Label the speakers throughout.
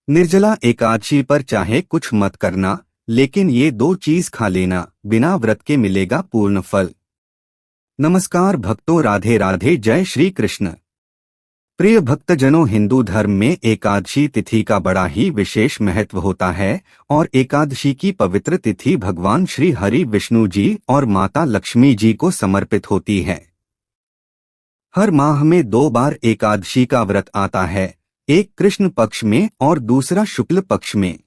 Speaker 1: निर्जला एकादशी पर चाहे कुछ मत करना, लेकिन ये दो चीज खा लेना, बिना व्रत के मिलेगा पूर्ण फल। नमस्कार भक्तों, राधे राधे, जय श्री कृष्ण। प्रिय भक्तजनों, हिंदू धर्म में एकादशी तिथि का बड़ा ही विशेष महत्व होता है और एकादशी की पवित्र तिथि भगवान श्री हरि विष्णु जी और माता लक्ष्मी जी को समर्पित होती है। हर माह में 2 बार एकादशी का व्रत आता है, एक कृष्ण पक्ष में और दूसरा शुक्ल पक्ष में।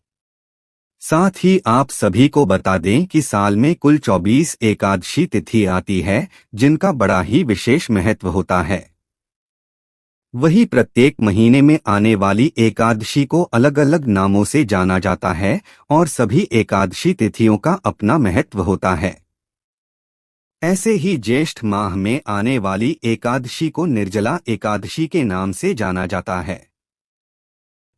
Speaker 1: साथ ही आप सभी को बता दें कि साल में कुल 24 एकादशी तिथि आती है, जिनका बड़ा ही विशेष महत्व होता है। वही प्रत्येक महीने में आने वाली एकादशी को अलग अलग नामों से जाना जाता है और सभी एकादशी तिथियों का अपना महत्व होता है। ऐसे ही ज्येष्ठ माह में आने वाली एकादशी को निर्जला एकादशी के नाम से जाना जाता है।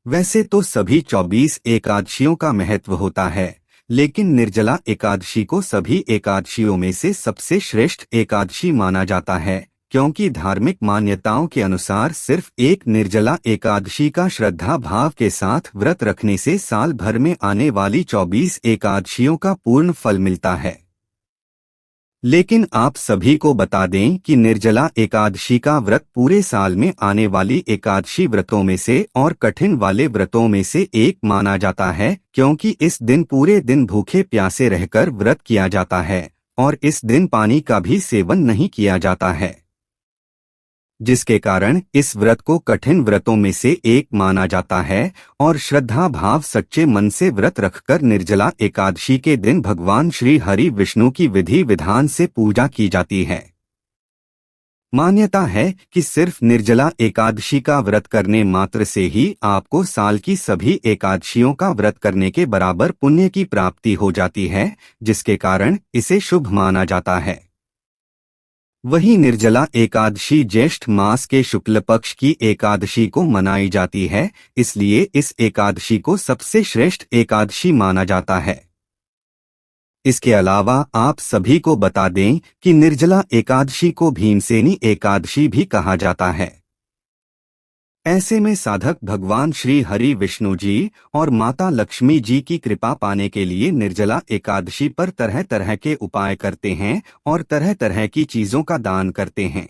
Speaker 1: वैसे तो सभी 24 एकादशियों का महत्व होता है, लेकिन निर्जला एकादशी को सभी एकादशियों में से सबसे श्रेष्ठ एकादशी माना जाता है, क्योंकि धार्मिक मान्यताओं के अनुसार सिर्फ एक निर्जला एकादशी का श्रद्धा भाव के साथ व्रत रखने से साल भर में आने वाली 24 एकादशियों का पूर्ण फल मिलता है। लेकिन आप सभी को बता दें कि निर्जला एकादशी का व्रत पूरे साल में आने वाली एकादशी व्रतों में से और कठिन वाले व्रतों में से एक माना जाता है, क्योंकि इस दिन पूरे दिन भूखे प्यासे रहकर व्रत किया जाता है और इस दिन पानी का भी सेवन नहीं किया जाता है, जिसके कारण इस व्रत को कठिन व्रतों में से एक माना जाता है और श्रद्धा भाव सच्चे मन से व्रत रखकर निर्जला एकादशी के दिन भगवान श्री हरि विष्णु की विधि विधान से पूजा की जाती है। मान्यता है कि सिर्फ निर्जला एकादशी का व्रत करने मात्र से ही आपको साल की सभी एकादशियों का व्रत करने के बराबर पुण्य की प्राप्ति हो जाती है, जिसके कारण इसे शुभ माना जाता है। वही निर्जला एकादशी ज्येष्ठ मास के शुक्ल पक्ष की एकादशी को मनाई जाती है, इसलिए इस एकादशी को सबसे श्रेष्ठ एकादशी माना जाता है। इसके अलावा आप सभी को बता दें कि निर्जला एकादशी को भीमसेनी एकादशी भी कहा जाता है। ऐसे में साधक भगवान श्री हरि विष्णु जी और माता लक्ष्मी जी की कृपा पाने के लिए निर्जला एकादशी पर तरह तरह के उपाय करते हैं और तरह तरह की चीजों का दान करते हैं।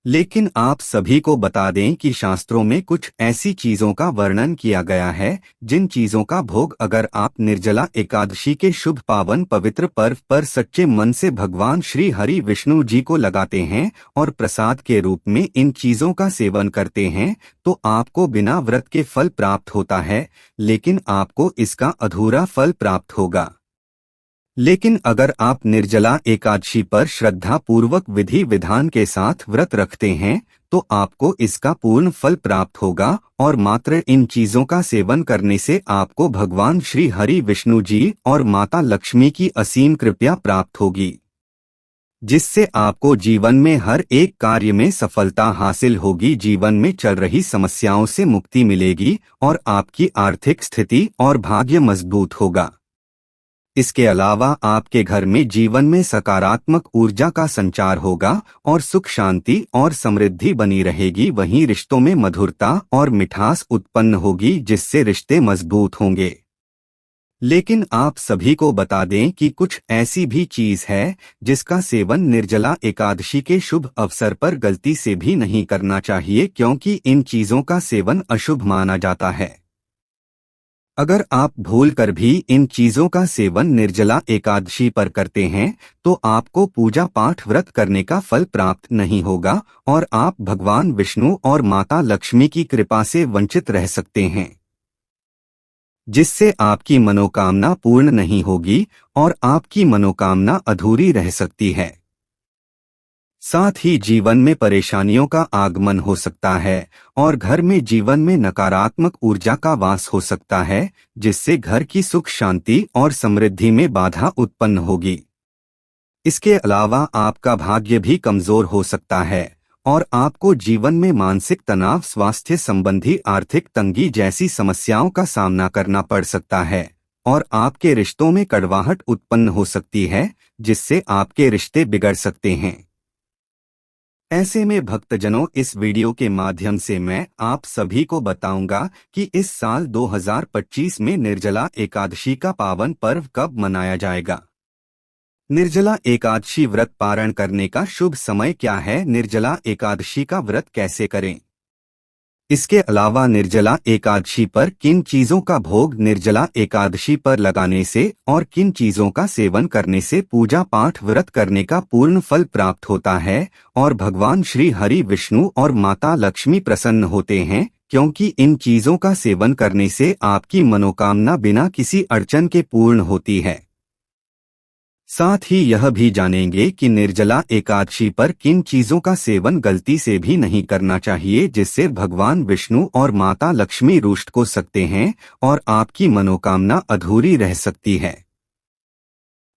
Speaker 1: लेकिन आप सभी को बता दें कि शास्त्रों में कुछ ऐसी चीजों का वर्णन किया गया है जिन चीजों का भोग अगर आप निर्जला एकादशी के शुभ पावन पवित्र पर्व पर सच्चे मन से भगवान श्री हरि विष्णु जी को लगाते हैं और प्रसाद के रूप में इन चीजों का सेवन करते हैं, तो आपको बिना व्रत के फल प्राप्त होता है, लेकिन आपको इसका अधूरा फल प्राप्त होगा। लेकिन अगर आप निर्जला एकादशी पर श्रद्धा पूर्वक विधि विधान के साथ व्रत रखते हैं तो आपको इसका पूर्ण फल प्राप्त होगा और मात्र इन चीजों का सेवन करने से आपको भगवान श्री हरि विष्णु जी और माता लक्ष्मी की असीम कृपा प्राप्त होगी, जिससे आपको जीवन में हर एक कार्य में सफलता हासिल होगी, जीवन में चल रही समस्याओं से मुक्ति मिलेगी और आपकी आर्थिक स्थिति और भाग्य मजबूत होगा। इसके अलावा आपके घर में जीवन में सकारात्मक ऊर्जा का संचार होगा और सुख शांति और समृद्धि बनी रहेगी। वहीं रिश्तों में मधुरता और मिठास उत्पन्न होगी, जिससे रिश्ते मजबूत होंगे। लेकिन आप सभी को बता दें कि कुछ ऐसी भी चीज है जिसका सेवन निर्जला एकादशी के शुभ अवसर पर गलती से भी नहीं करना चाहिए, क्योंकि इन चीजों का सेवन अशुभ माना जाता है। अगर आप भूलकर भी इन चीजों का सेवन निर्जला एकादशी पर करते हैं तो आपको पूजा पाठ व्रत करने का फल प्राप्त नहीं होगा और आप भगवान विष्णु और माता लक्ष्मी की कृपा से वंचित रह सकते हैं, जिससे आपकी मनोकामना पूर्ण नहीं होगी और आपकी मनोकामना अधूरी रह सकती है। साथ ही जीवन में परेशानियों का आगमन हो सकता है और घर में जीवन में नकारात्मक ऊर्जा का वास हो सकता है, जिससे घर की सुख शांति और समृद्धि में बाधा उत्पन्न होगी। इसके अलावा आपका भाग्य भी कमजोर हो सकता है और आपको जीवन में मानसिक तनाव, स्वास्थ्य संबंधी आर्थिक तंगी जैसी समस्याओं का सामना करना पड़ सकता है और आपके रिश्तों में कड़वाहट उत्पन्न हो सकती है, जिससे आपके रिश्ते बिगड़ सकते हैं। ऐसे में भक्तजनों, इस वीडियो के माध्यम से मैं आप सभी को बताऊंगा कि इस साल 2025 में निर्जला एकादशी का पावन पर्व कब मनाया जाएगा। निर्जला एकादशी व्रत पारण करने का शुभ समय क्या है, निर्जला एकादशी का व्रत कैसे करें, इसके अलावा निर्जला एकादशी पर किन चीजों का भोग निर्जला एकादशी पर लगाने से और किन चीजों का सेवन करने से पूजा पाठ व्रत करने का पूर्ण फल प्राप्त होता है और भगवान श्री हरि विष्णु और माता लक्ष्मी प्रसन्न होते हैं, क्योंकि इन चीजों का सेवन करने से आपकी मनोकामना बिना किसी अड़चन के पूर्ण होती है। साथ ही यह भी जानेंगे कि निर्जला एकादशी पर किन चीजों का सेवन गलती से भी नहीं करना चाहिए, जिससे भगवान विष्णु और माता लक्ष्मी रुष्ट हो सकते हैं और आपकी मनोकामना अधूरी रह सकती है।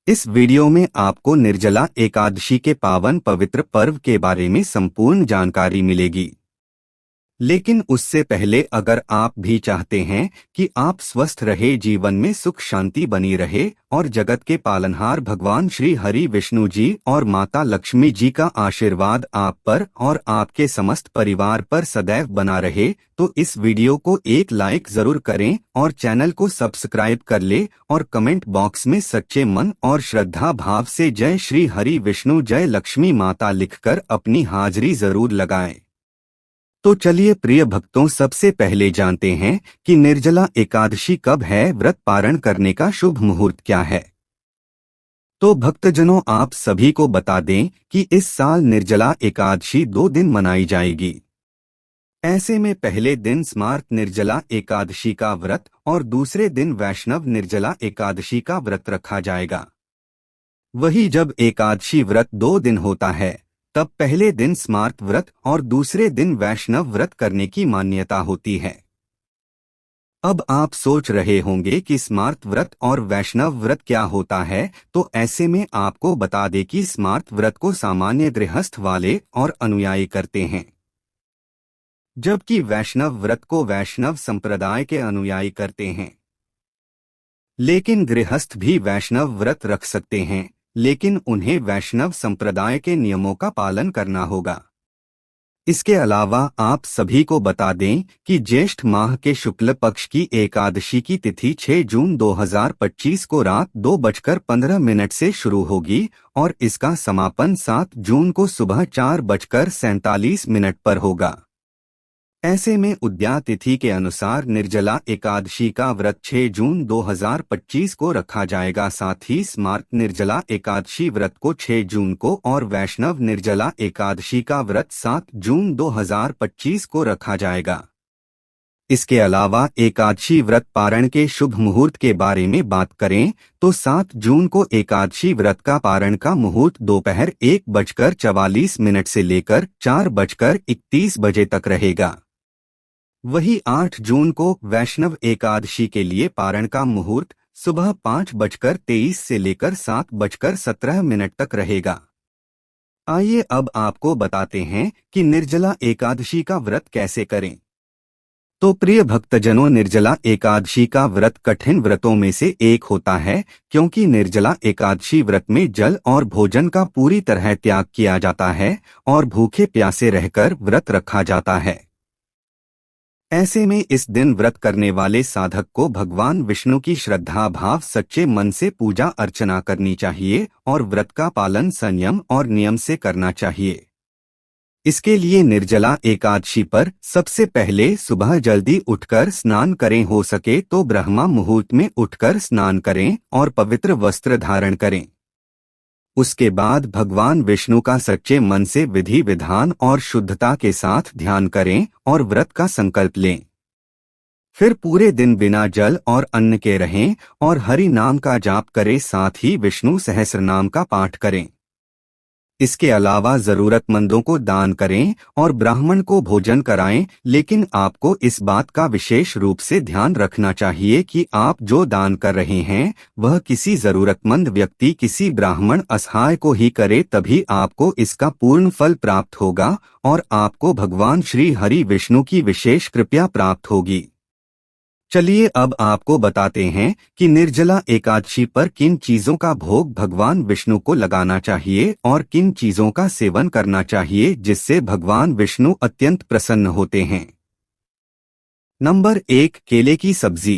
Speaker 1: इस वीडियो में आपको निर्जला एकादशी के पावन पवित्र पर्व के बारे में संपूर्ण जानकारी मिलेगी। लेकिन उससे पहले अगर आप भी चाहते हैं कि आप स्वस्थ रहे, जीवन में सुख शांति बनी रहे और जगत के पालनहार भगवान श्री हरि विष्णु जी और माता लक्ष्मी जी का आशीर्वाद आप पर और आपके समस्त परिवार पर सदैव बना रहे, तो इस वीडियो को एक लाइक जरूर करें और चैनल को सब्सक्राइब कर ले और कमेंट बॉक्स में सच्चे मन और श्रद्धा भाव से जय श्री हरि विष्णु जय लक्ष्मी माता लिखकर अपनी हाजिरी जरूर लगाएं। तो चलिए प्रिय भक्तों, सबसे पहले जानते हैं कि निर्जला एकादशी कब है, व्रत पारण करने का शुभ मुहूर्त क्या है। तो भक्तजनों, आप सभी को बता दें कि इस साल निर्जला एकादशी 2 दिन मनाई जाएगी। ऐसे में पहले दिन स्मार्त निर्जला एकादशी का व्रत और दूसरे दिन वैष्णव निर्जला एकादशी का व्रत रखा जाएगा। वही जब एकादशी व्रत 2 दिन होता है, तब पहले दिन स्मार्त व्रत और दूसरे दिन वैष्णव व्रत करने की मान्यता होती है। अब आप सोच रहे होंगे कि स्मार्त व्रत और वैष्णव व्रत क्या होता है, तो ऐसे में आपको बता दें कि स्मार्त व्रत को सामान्य गृहस्थ वाले और अनुयायी करते हैं, जबकि वैष्णव व्रत को वैष्णव संप्रदाय के अनुयायी करते हैं। लेकिन गृहस्थ भी वैष्णव व्रत रख सकते हैं, लेकिन उन्हें वैष्णव संप्रदाय के नियमों का पालन करना होगा। इसके अलावा आप सभी को बता दें कि ज्येष्ठ माह के शुक्ल पक्ष की एकादशी की तिथि 6 जून 2025 को रात 2:15 से शुरू होगी और इसका समापन 7 जून को सुबह 4:47 पर होगा। ऐसे में उद्या तिथि के अनुसार निर्जला एकादशी का व्रत 6 जून 2025 को रखा जाएगा। साथ ही स्मार्त निर्जला एकादशी व्रत को 6 जून को और वैष्णव निर्जला एकादशी का व्रत 7 जून 2025 को रखा जाएगा। इसके अलावा एकादशी व्रत पारण के शुभ मुहूर्त के बारे में बात करें तो 7 जून को एकादशी व्रत का पारण का मुहूर्त दोपहर 1:44 से लेकर 4:31 बजे तक रहेगा। वही 8 जून को वैष्णव एकादशी के लिए पारण का मुहूर्त सुबह 5:23 से लेकर 7:17 तक रहेगा। आइए अब आपको बताते हैं कि निर्जला एकादशी का व्रत कैसे करें। तो प्रिय भक्तजनों, निर्जला एकादशी का व्रत कठिन व्रतों में से एक होता है, क्योंकि निर्जला एकादशी व्रत में जल और भोजन का पूरी तरह त्याग किया जाता है और भूखे प्यासे रहकर व्रत रखा जाता है। ऐसे में इस दिन व्रत करने वाले साधक को भगवान विष्णु की श्रद्धा भाव सच्चे मन से पूजा अर्चना करनी चाहिए और व्रत का पालन संयम और नियम से करना चाहिए। इसके लिए निर्जला एकादशी पर सबसे पहले सुबह जल्दी उठकर स्नान करें, हो सके तो ब्रह्मा मुहूर्त में उठकर स्नान करें और पवित्र वस्त्र धारण करें। उसके बाद भगवान विष्णु का सच्चे मन से विधि विधान और शुद्धता के साथ ध्यान करें और व्रत का संकल्प लें। फिर पूरे दिन बिना जल और अन्न के रहें और हरि नाम का जाप करें, साथ ही विष्णु सहस्रनाम का पाठ करें। इसके अलावा जरूरतमंदों को दान करें और ब्राह्मण को भोजन कराएं, लेकिन आपको इस बात का विशेष रूप से ध्यान रखना चाहिए कि आप जो दान कर रहे हैं वह किसी जरूरतमंद व्यक्ति, किसी ब्राह्मण असहाय को ही करे, तभी आपको इसका पूर्ण फल प्राप्त होगा और आपको भगवान श्री हरि विष्णु की विशेष कृपा प्राप्त होगी। चलिए अब आपको बताते हैं कि निर्जला एकादशी पर किन चीजों का भोग भगवान विष्णु को लगाना चाहिए और किन चीजों का सेवन करना चाहिए जिससे भगवान विष्णु अत्यंत प्रसन्न होते हैं। नंबर 1, केले की सब्जी।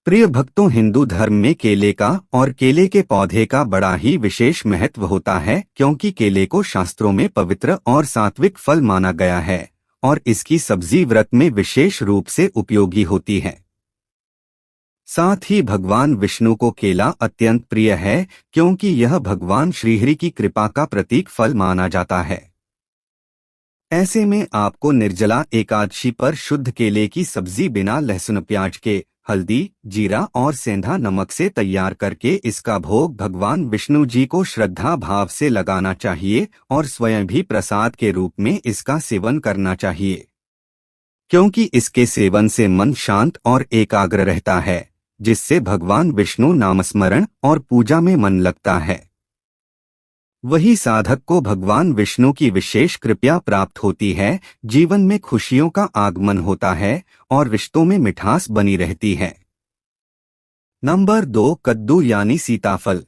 Speaker 1: प्रिय भक्तों, हिंदू धर्म में केले का और केले के पौधे का बड़ा ही विशेष महत्व होता है क्योंकि केले को शास्त्रों में पवित्र और सात्विक फल माना गया है और इसकी सब्जी व्रत में विशेष रूप से उपयोगी होती है। साथ ही भगवान विष्णु को केला अत्यंत प्रिय है क्योंकि यह भगवान श्रीहरि की कृपा का प्रतीक फल माना जाता है। ऐसे में आपको निर्जला एकादशी पर शुद्ध केले की सब्जी बिना लहसुन प्याज के, हल्दी, जीरा और सेंधा नमक से तैयार करके इसका भोग भगवान विष्णु जी को श्रद्धा भाव से लगाना चाहिए और स्वयं भी प्रसाद के रूप में इसका सेवन करना चाहिए क्योंकि इसके सेवन से मन शांत और एकाग्र रहता है जिससे भगवान विष्णु नामस्मरण और पूजा में मन लगता है। वही साधक को भगवान विष्णु की विशेष कृपा प्राप्त होती है, जीवन में खुशियों का आगमन होता है और रिश्तों में मिठास बनी रहती है। नंबर 2, कद्दू यानी सीताफल।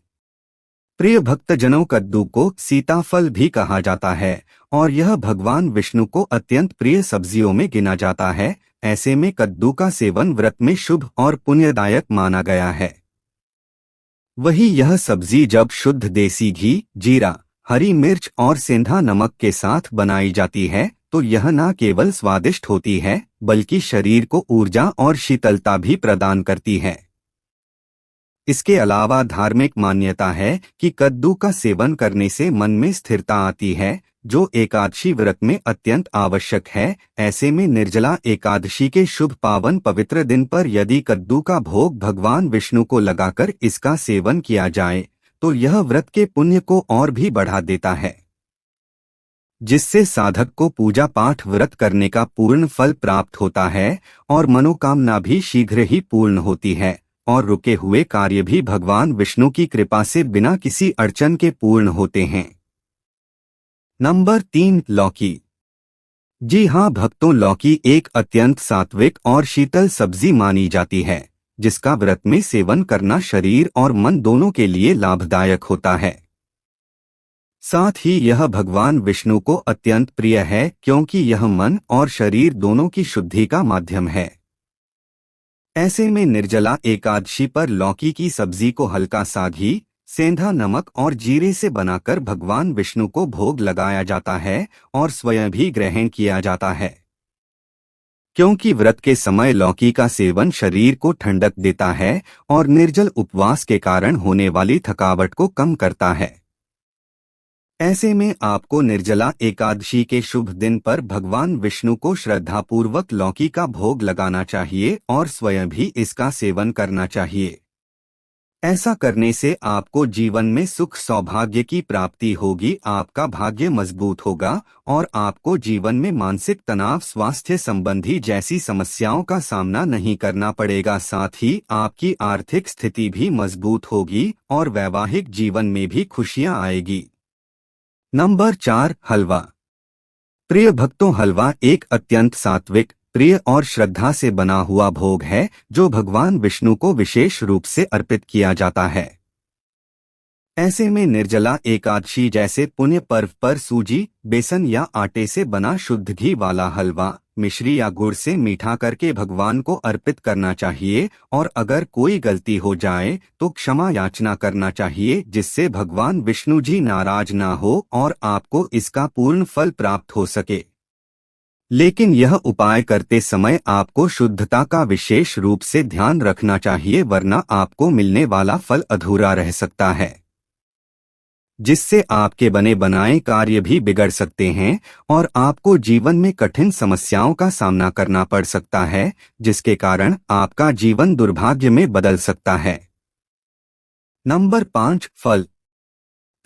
Speaker 1: प्रिय भक्तजनों, कद्दू को सीताफल भी कहा जाता है और यह भगवान विष्णु को अत्यंत प्रिय सब्जियों में गिना जाता है। ऐसे में कद्दू का सेवन व्रत में शुभ और पुण्यदायक माना गया है। वही यह सब्जी जब शुद्ध देसी घी, जीरा, हरी मिर्च और सेंधा नमक के साथ बनाई जाती है तो यह न केवल स्वादिष्ट होती है बल्कि शरीर को ऊर्जा और शीतलता भी प्रदान करती है। इसके अलावा धार्मिक मान्यता है कि कद्दू का सेवन करने से मन में स्थिरता आती है जो एकादशी व्रत में अत्यंत आवश्यक है। ऐसे में निर्जला एकादशी के शुभ पावन पवित्र दिन पर यदि कद्दू का भोग भगवान विष्णु को लगाकर इसका सेवन किया जाए तो यह व्रत के पुण्य को और भी बढ़ा देता है जिससे साधक को पूजा पाठ व्रत करने का पूर्ण फल प्राप्त होता है और मनोकामना भी शीघ्र ही पूर्ण होती है और रुके हुए कार्य भी भगवान विष्णु की कृपा से बिना किसी अड़चन के पूर्ण होते हैं। नंबर 3, लौकी। जी हाँ भक्तों, लौकी एक अत्यंत सात्विक और शीतल सब्जी मानी जाती है जिसका व्रत में सेवन करना शरीर और मन दोनों के लिए लाभदायक होता है। साथ ही यह भगवान विष्णु को अत्यंत प्रिय है क्योंकि यह मन और शरीर दोनों की शुद्धि का माध्यम है। ऐसे में निर्जला एकादशी पर लौकी की सब्जी को हल्का सा घी, सेंधा नमक और जीरे से बनाकर भगवान विष्णु को भोग लगाया जाता है और स्वयं भी ग्रहण किया जाता है क्योंकि व्रत के समय लौकी का सेवन शरीर को ठंडक देता है और निर्जल उपवास के कारण होने वाली थकावट को कम करता है। ऐसे में आपको निर्जला एकादशी के शुभ दिन पर भगवान विष्णु को श्रद्धापूर्वक लौकी का भोग लगाना चाहिए और स्वयं भी इसका सेवन करना चाहिए। ऐसा करने से आपको जीवन में सुख सौभाग्य की प्राप्ति होगी, आपका भाग्य मजबूत होगा और आपको जीवन में मानसिक तनाव, स्वास्थ्य संबंधी जैसी समस्याओं का सामना नहीं करना पड़ेगा। साथ ही आपकी आर्थिक स्थिति भी मजबूत होगी और वैवाहिक जीवन में भी खुशियां आएगी। नंबर 4, हलवा। प्रिय भक्तों, हलवा एक अत्यंत सात्विक, प्रिय और श्रद्धा से बना हुआ भोग है जो भगवान विष्णु को विशेष रूप से अर्पित किया जाता है। ऐसे में निर्जला एकादशी जैसे पुण्य पर्व पर सूजी, बेसन या आटे से बना शुद्ध घी वाला हलवा, मिश्री या गुड़ से मीठा करके भगवान को अर्पित करना चाहिए और अगर कोई गलती हो जाए तो क्षमा याचना करना चाहिए जिससे भगवान विष्णु जी नाराज ना हो और आपको इसका पूर्ण फल प्राप्त हो सके। लेकिन यह उपाय करते समय आपको शुद्धता का विशेष रूप से ध्यान रखना चाहिए वरना आपको मिलने वाला फल अधूरा रह सकता है जिससे आपके बने बनाए कार्य भी बिगड़ सकते हैं और आपको जीवन में कठिन समस्याओं का सामना करना पड़ सकता है जिसके कारण आपका जीवन दुर्भाग्य में बदल सकता है। नंबर 5, फल।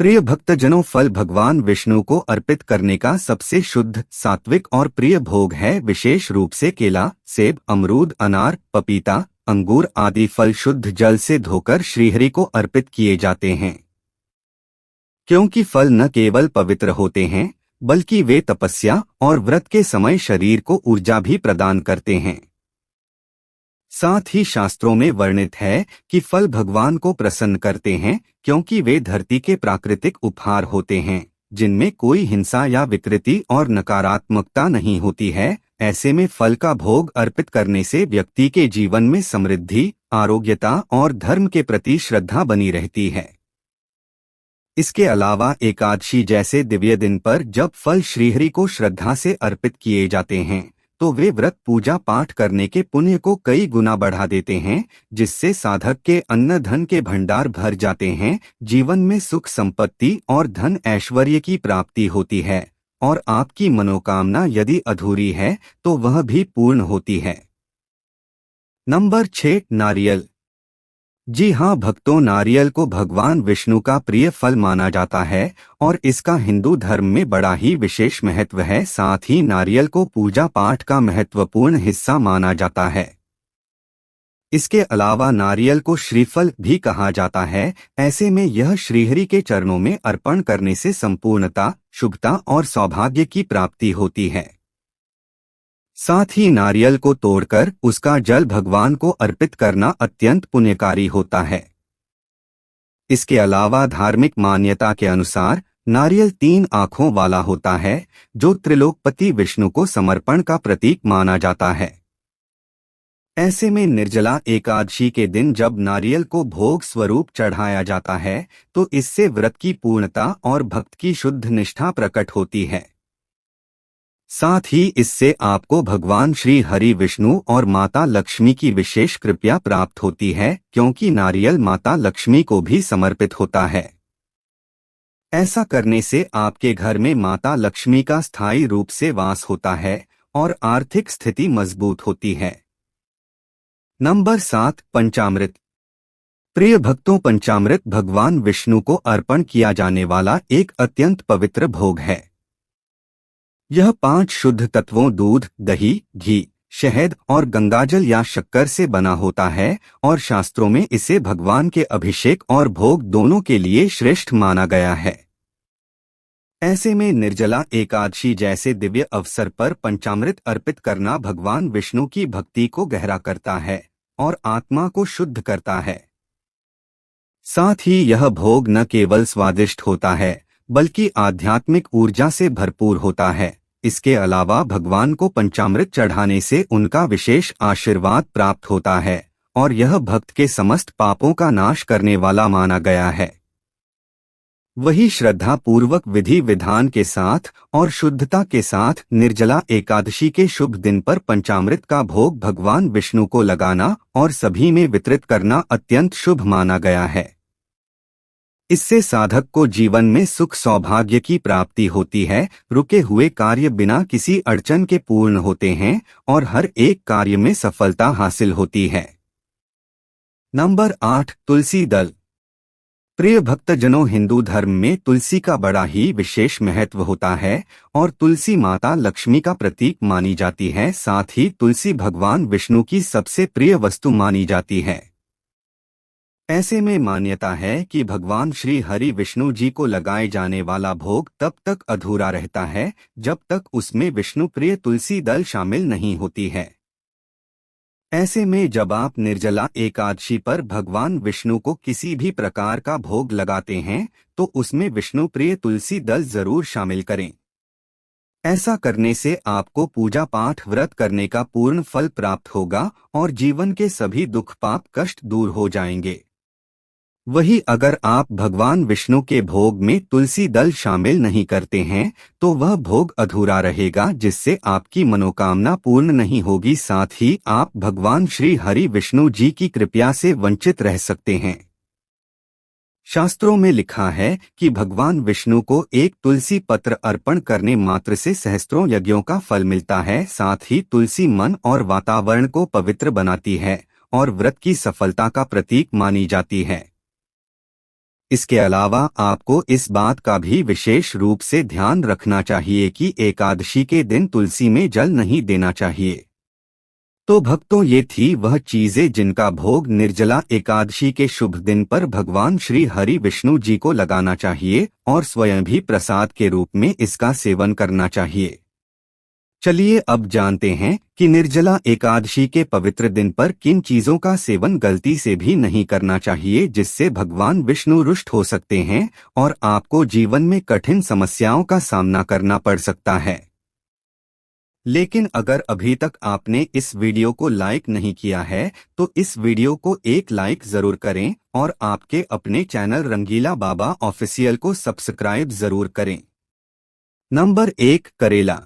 Speaker 1: प्रिय भक्तजनों, फल भगवान विष्णु को अर्पित करने का सबसे शुद्ध, सात्विक और प्रिय भोग है। विशेष रूप से केला, सेब, अमरूद, अनार, पपीता, अंगूर आदि फल शुद्ध जल से धोकर श्रीहरि को अर्पित किए जाते हैं क्योंकि फल न केवल पवित्र होते हैं बल्कि वे तपस्या और व्रत के समय शरीर को ऊर्जा भी प्रदान करते हैं। साथ ही शास्त्रों में वर्णित है कि फल भगवान को प्रसन्न करते हैं क्योंकि वे धरती के प्राकृतिक उपहार होते हैं जिनमें कोई हिंसा या विकृति और नकारात्मकता नहीं होती है। ऐसे में फल का भोग अर्पित करने से व्यक्ति के जीवन में समृद्धि, आरोग्यता और धर्म के प्रति श्रद्धा बनी रहती है। इसके अलावा एकादशी जैसे दिव्य दिन पर जब फल श्रीहरि को श्रद्धा से अर्पित किए जाते हैं तो वे व्रत पूजा पाठ करने के पुण्य को कई गुना बढ़ा देते हैं, जिससे साधक के अन्न धन के भंडार भर जाते हैं, जीवन में सुख संपत्ति और धन ऐश्वर्य की प्राप्ति होती है और आपकी मनोकामना यदि अधूरी है तो वह भी पूर्ण होती है। नंबर 6, नारियल। जी हाँ भक्तों, नारियल को भगवान विष्णु का प्रिय फल माना जाता है और इसका हिंदू धर्म में बड़ा ही विशेष महत्व है। साथ ही नारियल को पूजा पाठ का महत्वपूर्ण हिस्सा माना जाता है। इसके अलावा नारियल को श्रीफल भी कहा जाता है। ऐसे में यह श्रीहरि के चरणों में अर्पण करने से संपूर्णता, शुभता और सौभाग्य की प्राप्ति होती है। साथ ही नारियल को तोड़कर उसका जल भगवान को अर्पित करना अत्यंत पुण्यकारी होता है। इसके अलावा धार्मिक मान्यता के अनुसार नारियल 3 आँखों वाला होता है जो त्रिलोकपति विष्णु को समर्पण का प्रतीक माना जाता है। ऐसे में निर्जला एकादशी के दिन जब नारियल को भोग स्वरूप चढ़ाया जाता है तो इससे व्रत की पूर्णता और भक्त की शुद्ध निष्ठा प्रकट होती है। साथ ही इससे आपको भगवान श्री हरि विष्णु और माता लक्ष्मी की विशेष कृपा प्राप्त होती है क्योंकि नारियल माता लक्ष्मी को भी समर्पित होता है। ऐसा करने से आपके घर में माता लक्ष्मी का स्थायी रूप से वास होता है और आर्थिक स्थिति मजबूत होती है। नंबर 7, पंचामृत। प्रिय भक्तों, पंचामृत भगवान विष्णु को अर्पण किया जाने वाला एक अत्यंत पवित्र भोग है। यह 5 शुद्ध तत्वों दूध, दही, घी, शहद और गंगाजल या शक्कर से बना होता है और शास्त्रों में इसे भगवान के अभिषेक और भोग दोनों के लिए श्रेष्ठ माना गया है। ऐसे में निर्जला एकादशी जैसे दिव्य अवसर पर पंचामृत अर्पित करना भगवान विष्णु की भक्ति को गहरा करता है और आत्मा को शुद्ध करता है। साथ ही यह भोग न केवल स्वादिष्ट होता है बल्कि आध्यात्मिक ऊर्जा से भरपूर होता है। इसके अलावा भगवान को पंचामृत चढ़ाने से उनका विशेष आशीर्वाद प्राप्त होता है और यह भक्त के समस्त पापों का नाश करने वाला माना गया है। वही श्रद्धा पूर्वक विधि विधान के साथ और शुद्धता के साथ निर्जला एकादशी के शुभ दिन पर पंचामृत का भोग भगवान विष्णु को लगाना और सभी में वितरित करना अत्यंत शुभ माना गया है। इससे साधक को जीवन में सुख सौभाग्य की प्राप्ति होती है, रुके हुए कार्य बिना किसी अड़चन के पूर्ण होते हैं और हर एक कार्य में सफलता हासिल होती है। नंबर 8, तुलसी दल। प्रिय भक्तजनों, हिंदू धर्म में तुलसी का बड़ा ही विशेष महत्व होता है और तुलसी माता लक्ष्मी का प्रतीक मानी जाती है। साथ ही तुलसी भगवान विष्णु की सबसे प्रिय वस्तु मानी जाती है। ऐसे में मान्यता है कि भगवान श्री हरि विष्णु जी को लगाए जाने वाला भोग तब तक अधूरा रहता है जब तक उसमें विष्णु प्रिय तुलसी दल शामिल नहीं होती है। ऐसे में जब आप निर्जला एकादशी पर भगवान विष्णु को किसी भी प्रकार का भोग लगाते हैं तो उसमें विष्णु प्रिय तुलसी दल जरूर शामिल करें। ऐसा करने से आपको पूजा पाठ व्रत करने का पूर्ण फल प्राप्त होगा और जीवन के सभी दुख पाप कष्ट दूर हो जाएंगे। वही अगर आप भगवान विष्णु के भोग में तुलसी दल शामिल नहीं करते हैं तो वह भोग अधूरा रहेगा, जिससे आपकी मनोकामना पूर्ण नहीं होगी। साथ ही आप भगवान श्री हरि विष्णु जी की कृपा से वंचित रह सकते हैं। शास्त्रों में लिखा है कि भगवान विष्णु को एक तुलसी पत्र अर्पण करने मात्र से सहस्त्रों यज्ञों का फल मिलता है। साथ ही तुलसी मन और वातावरण को पवित्र बनाती है और व्रत की सफलता का प्रतीक मानी जाती है। इसके अलावा आपको इस बात का भी विशेष रूप से ध्यान रखना चाहिए कि एकादशी के दिन तुलसी में जल नहीं देना चाहिए। तो भक्तों, ये थी वह चीजें जिनका भोग निर्जला एकादशी के शुभ दिन पर भगवान श्री हरि विष्णु जी को लगाना चाहिए और स्वयं भी प्रसाद के रूप में इसका सेवन करना चाहिए। चलिए अब जानते हैं कि निर्जला एकादशी के पवित्र दिन पर किन चीजों का सेवन गलती से भी नहीं करना चाहिए, जिससे भगवान विष्णु रुष्ट हो सकते हैं और आपको जीवन में कठिन समस्याओं का सामना करना पड़ सकता है। लेकिन अगर अभी तक आपने इस वीडियो को लाइक नहीं किया है तो इस वीडियो को एक लाइक जरूर करें और आपके अपने चैनल रंगीला बाबा ऑफिशियल को सब्सक्राइब जरूर करें। नंबर 1, करेला।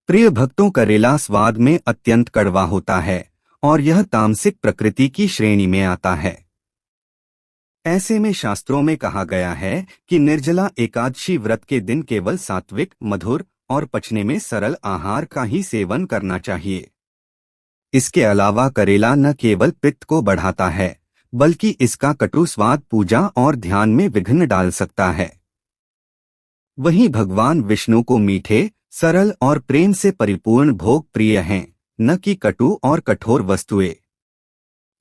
Speaker 1: प्रिय भक्तों, करेला स्वाद में अत्यंत कड़वा होता है और यह तामसिक प्रकृति की श्रेणी में आता है। ऐसे में शास्त्रों में कहा गया है कि निर्जला एकादशी व्रत के दिन केवल सात्विक, मधुर और पचने में सरल आहार का ही सेवन करना चाहिए। इसके अलावा करेला न केवल पित्त को बढ़ाता है बल्कि इसका कटु स्वाद पूजा और ध्यान में विघ्न डाल सकता है। वहीं भगवान विष्णु को मीठे, सरल और प्रेम से परिपूर्ण भोग प्रिय हैं, न कि कटु और कठोर वस्तुएं।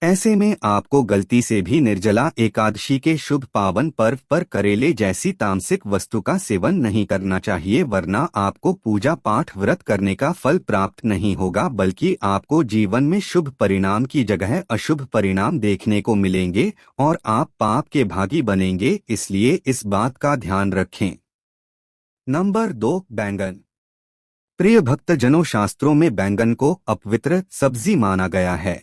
Speaker 1: ऐसे में आपको गलती से भी निर्जला एकादशी के शुभ पावन पर्व पर करेले जैसी तामसिक वस्तु का सेवन नहीं करना चाहिए, वरना आपको पूजा पाठ व्रत करने का फल प्राप्त नहीं होगा बल्कि आपको जीवन में शुभ परिणाम की जगह अशुभ परिणाम देखने को मिलेंगे और आप पाप के भागी बनेंगे, इसलिए इस बात का ध्यान रखें। नंबर 2, बैंगन। प्रिय भक्तजनों, शास्त्रों में बैंगन को अपवित्र सब्जी माना गया है,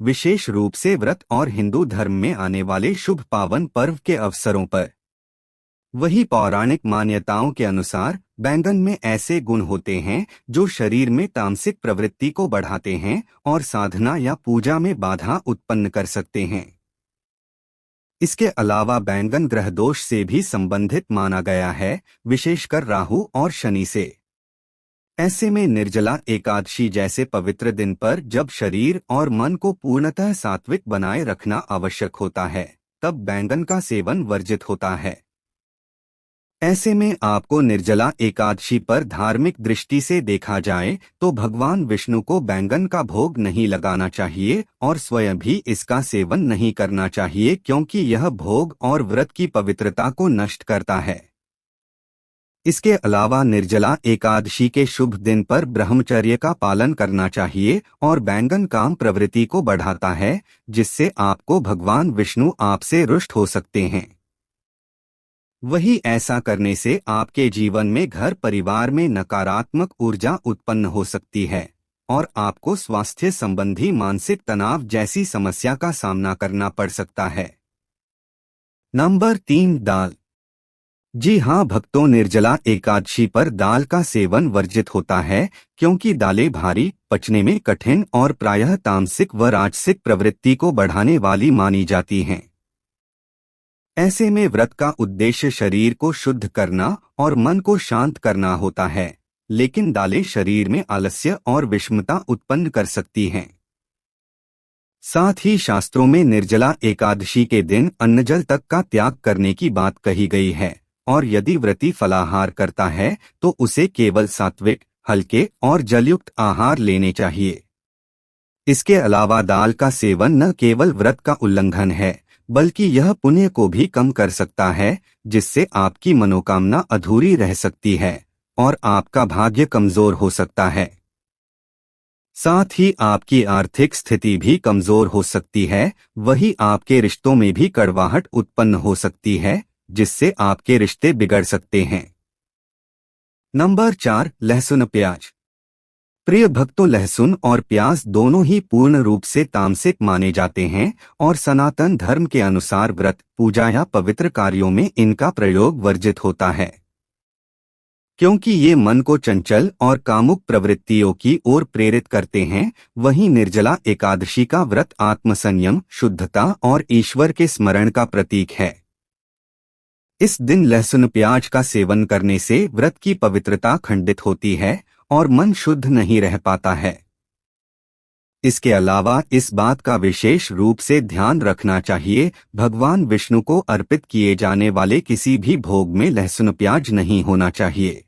Speaker 1: विशेष रूप से व्रत और हिंदू धर्म में आने वाले शुभ पावन पर्व के अवसरों पर। वही पौराणिक मान्यताओं के अनुसार बैंगन में ऐसे गुण होते हैं जो शरीर में तामसिक प्रवृत्ति को बढ़ाते हैं और साधना या पूजा में बाधा उत्पन्न कर सकते हैं। इसके अलावा बैंगन ग्रह दोष से भी संबंधित माना गया है, विशेषकर राहु और शनि से। ऐसे में निर्जला एकादशी जैसे पवित्र दिन पर जब शरीर और मन को पूर्णतः सात्विक बनाए रखना आवश्यक होता है, तब बैंगन का सेवन वर्जित होता है। ऐसे में आपको निर्जला एकादशी पर धार्मिक दृष्टि से देखा जाए तो भगवान विष्णु को बैंगन का भोग नहीं लगाना चाहिए और स्वयं भी इसका सेवन नहीं करना चाहिए, क्योंकि यह भोग और व्रत की पवित्रता को नष्ट करता है। इसके अलावा निर्जला एकादशी के शुभ दिन पर ब्रह्मचर्य का पालन करना चाहिए और बैंगन काम प्रवृत्ति को बढ़ाता है, जिससे आपको भगवान विष्णु आपसे रुष्ट हो सकते हैं। वही ऐसा करने से आपके जीवन में घर परिवार में नकारात्मक ऊर्जा उत्पन्न हो सकती है और आपको स्वास्थ्य संबंधी मानसिक तनाव जैसी समस्या का सामना करना पड़ सकता है। नंबर 3, दाल। जी हाँ भक्तों, निर्जला एकादशी पर दाल का सेवन वर्जित होता है, क्योंकि दालें भारी, पचने में कठिन और प्रायः तामसिक व राजसिक प्रवृत्ति को बढ़ाने वाली मानी जाती हैं। ऐसे में व्रत का उद्देश्य शरीर को शुद्ध करना और मन को शांत करना होता है, लेकिन दालें शरीर में आलस्य और विषमता उत्पन्न कर सकती हैं। साथ ही शास्त्रों में निर्जला एकादशी के दिन अन्नजल तक का त्याग करने की बात कही गई है और यदि व्रती फलाहार करता है तो उसे केवल सात्विक, हल्के और जलयुक्त आहार लेने चाहिए। इसके अलावा दाल का सेवन न केवल व्रत का उल्लंघन है बल्कि यह पुण्य को भी कम कर सकता है, जिससे आपकी मनोकामना अधूरी रह सकती है और आपका भाग्य कमजोर हो सकता है। साथ ही आपकी आर्थिक स्थिति भी कमजोर हो सकती है। वही आपके रिश्तों में भी कड़वाहट उत्पन्न हो सकती है, जिससे आपके रिश्ते बिगड़ सकते हैं। नंबर 4, लहसुन प्याज। प्रिय भक्तों, लहसुन और प्याज दोनों ही पूर्ण रूप से तामसिक माने जाते हैं और सनातन धर्म के अनुसार व्रत, पूजा या पवित्र कार्यों में इनका प्रयोग वर्जित होता है, क्योंकि ये मन को चंचल और कामुक प्रवृत्तियों की ओर प्रेरित करते हैं। वहीं निर्जला एकादशी का व्रत आत्मसंयम, शुद्धता और ईश्वर के स्मरण का प्रतीक है। इस दिन लहसुन प्याज का सेवन करने से व्रत की पवित्रता खंडित होती है और मन शुद्ध नहीं रह पाता है। इसके अलावा इस बात का विशेष रूप से ध्यान रखना चाहिए, भगवान विष्णु को अर्पित किए जाने वाले किसी भी भोग में लहसुन प्याज नहीं होना चाहिए,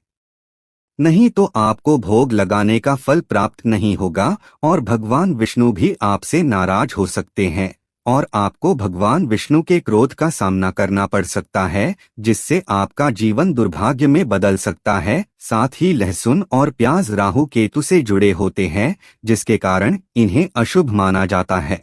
Speaker 1: नहीं तो आपको भोग लगाने का फल प्राप्त नहीं होगा और भगवान विष्णु भी आपसे नाराज हो सकते हैं और आपको भगवान विष्णु के क्रोध का सामना करना पड़ सकता है, जिससे आपका जीवन दुर्भाग्य में बदल सकता है। साथ ही लहसुन और प्याज राहु केतु से जुड़े होते हैं, जिसके कारण इन्हें अशुभ माना जाता है।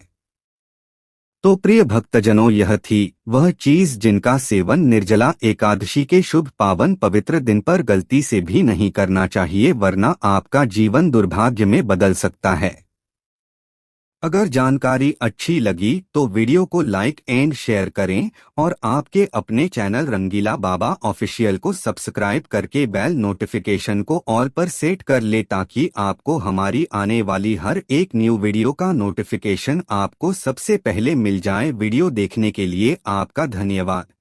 Speaker 1: तो प्रिय भक्तजनों, यह थी वह चीज जिनका सेवन निर्जला एकादशी के शुभ पावन पवित्र दिन पर गलती से भी नहीं करना चाहिए, वरना आपका जीवन दुर्भाग्य में बदल सकता है। अगर जानकारी अच्छी लगी तो वीडियो को लाइक एंड शेयर करें और आपके अपने चैनल रंगीला बाबा ऑफिशियल को सब्सक्राइब करके बेल नोटिफिकेशन को ऑल पर सेट कर ले, ताकि आपको हमारी आने वाली हर एक न्यू वीडियो का नोटिफिकेशन आपको सबसे पहले मिल जाए। वीडियो देखने के लिए आपका धन्यवाद।